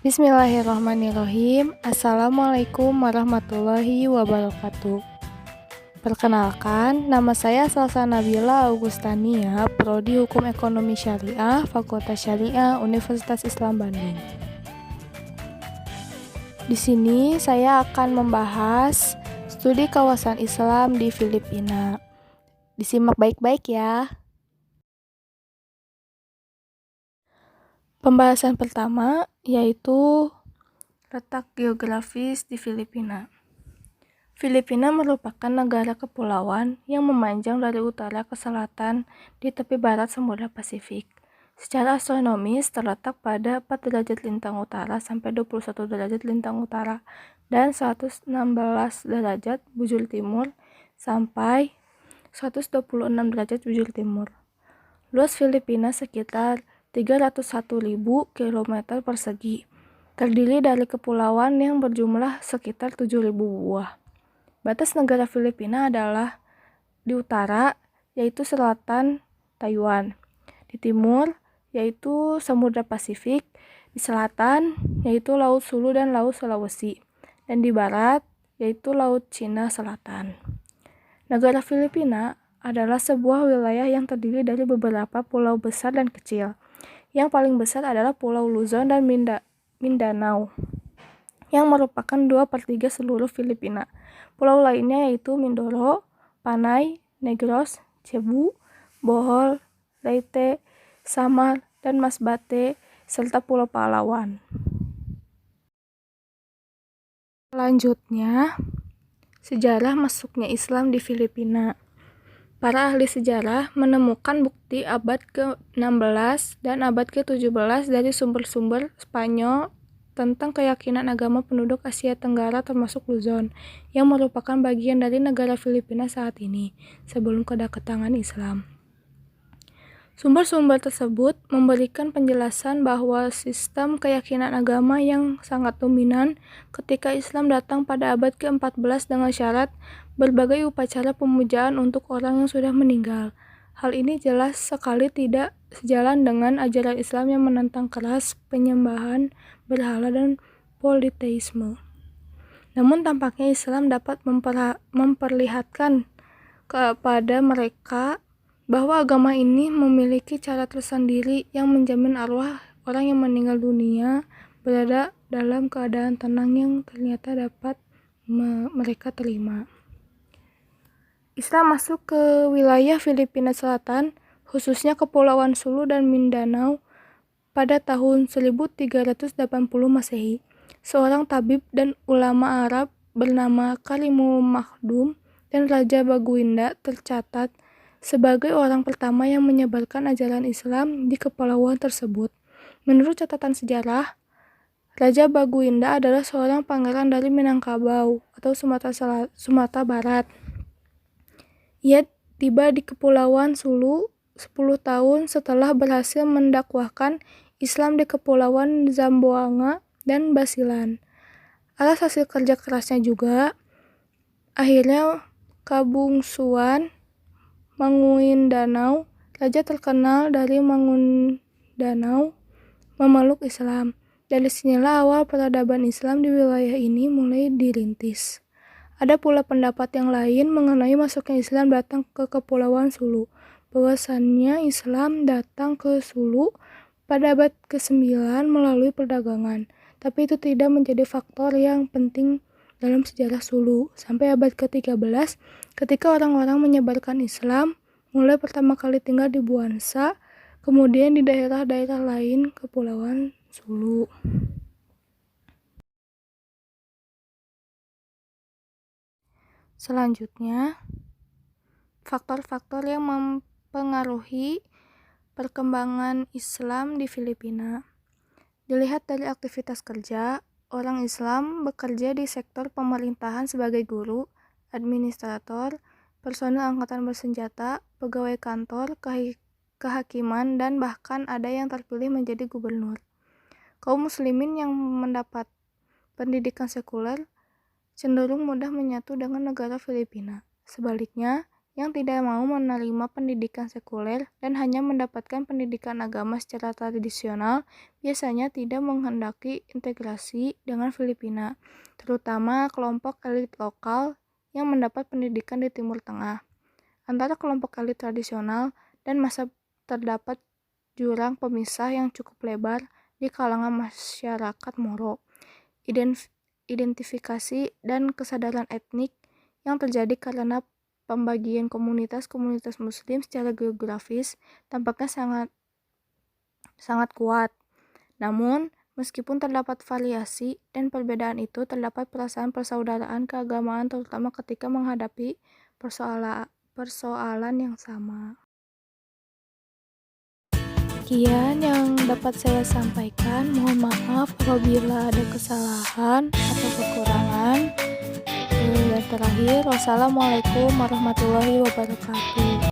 Bismillahirrahmanirrahim. Assalamualaikum warahmatullahi wabarakatuh. Perkenalkan, nama saya Salsa Nabila Augustania, Prodi Hukum Ekonomi Syariah, Fakultas Syariah, Universitas Islam Bandung. Di sini saya akan membahas studi kawasan Islam di Filipina. Disimak baik-baik ya. Pembahasan pertama yaitu letak geografis di Filipina. Filipina merupakan negara kepulauan yang memanjang dari utara ke selatan di tepi barat Samudra Pasifik. Secara astronomis terletak pada 4 derajat lintang utara sampai 21 derajat lintang utara dan 116 derajat bujur timur sampai 126 derajat bujur timur. Luas Filipina sekitar 301.000 km persegi, terdiri dari kepulauan yang berjumlah sekitar 7.000 buah. Batas negara Filipina adalah di utara, yaitu selatan Taiwan, di timur, yaitu Samudra Pasifik, di selatan, yaitu Laut Sulu dan Laut Sulawesi, dan di barat, yaitu Laut Cina Selatan. Negara Filipina adalah sebuah wilayah yang terdiri dari beberapa pulau besar dan kecil. Yang paling besar adalah Pulau Luzon dan Mindanao, yang merupakan 2/3 seluruh Filipina. Pulau lainnya yaitu Mindoro, Panay, Negros, Cebu, Bohol, Leyte, Samar, dan Masbate, serta Pulau Palawan. Selanjutnya, sejarah masuknya Islam di Filipina. Para ahli sejarah menemukan bukti abad ke-16 dan abad ke-17 dari sumber-sumber Spanyol tentang keyakinan agama penduduk Asia Tenggara termasuk Luzon, yang merupakan bagian dari negara Filipina saat ini, sebelum kedatangan Islam. Sumber-sumber tersebut memberikan penjelasan bahwa sistem keyakinan agama yang sangat dominan ketika Islam datang pada abad ke-14 dengan syarat berbagai upacara pemujaan untuk orang yang sudah meninggal. Hal ini jelas sekali tidak sejalan dengan ajaran Islam yang menentang keras penyembahan berhala dan politeisme. Namun tampaknya Islam dapat memperlihatkan kepada mereka bahwa agama ini memiliki cara tersendiri yang menjamin arwah orang yang meninggal dunia berada dalam keadaan tenang yang ternyata dapat mereka terima. Islam masuk ke wilayah Filipina Selatan, khususnya Kepulauan Sulu dan Mindanao pada tahun 1380 Masehi. Seorang tabib dan ulama Arab bernama Karimul Makhdum dan Raja Baguinda tercatat sebagai orang pertama yang menyebarkan ajaran Islam di kepulauan tersebut. Menurut catatan sejarah, Raja Baguinda adalah seorang pangeran dari Minangkabau atau Sumatera Barat. Ia tiba di Kepulauan Sulu 10 tahun setelah berhasil mendakwahkan Islam di Kepulauan Zamboanga dan Basilan. Atas hasil kerja kerasnya juga, akhirnya kabungsuan Manguindanao, raja terkenal dari Manguindanao, memeluk Islam. Dari sinilah awal peradaban Islam di wilayah ini mulai dirintis. Ada pula pendapat yang lain mengenai masuknya Islam datang ke Kepulauan Sulu, bahwasannya Islam datang ke Sulu pada abad ke-9 melalui perdagangan, tapi itu tidak menjadi faktor yang penting dalam sejarah Sulu. Sampai abad ke-13, ketika orang-orang menyebarkan Islam, mulai pertama kali tinggal di Buansa, kemudian di daerah-daerah lain Kepulauan Sulu. Selanjutnya, faktor-faktor yang mempengaruhi perkembangan Islam di Filipina. Dilihat dari aktivitas kerja, orang Islam bekerja di sektor pemerintahan sebagai guru, administrator, personil angkatan bersenjata, pegawai kantor, kehakiman, dan bahkan ada yang terpilih menjadi gubernur. Kaum muslimin yang mendapat pendidikan sekuler cenderung mudah menyatu dengan negara Filipina. Sebaliknya, yang tidak mau menerima pendidikan sekuler dan hanya mendapatkan pendidikan agama secara tradisional biasanya tidak menghendaki integrasi dengan Filipina, terutama kelompok elit lokal yang mendapat pendidikan di Timur Tengah. Antara kelompok elit tradisional dan masa terdapat jurang pemisah yang cukup lebar di kalangan masyarakat Moro. Identifikasi dan kesadaran etnik yang terjadi karena pembagian komunitas-komunitas Muslim secara geografis tampaknya sangat kuat. Namun, meskipun terdapat variasi dan perbedaan itu, terdapat perasaan persaudaraan keagamaan terutama ketika menghadapi persoalan yang sama. Sekian yang dapat saya sampaikan. Mohon maaf apabila ada kesalahan atau kekurangan. Dan terakhir, wassalamualaikum warahmatullahi wabarakatuh.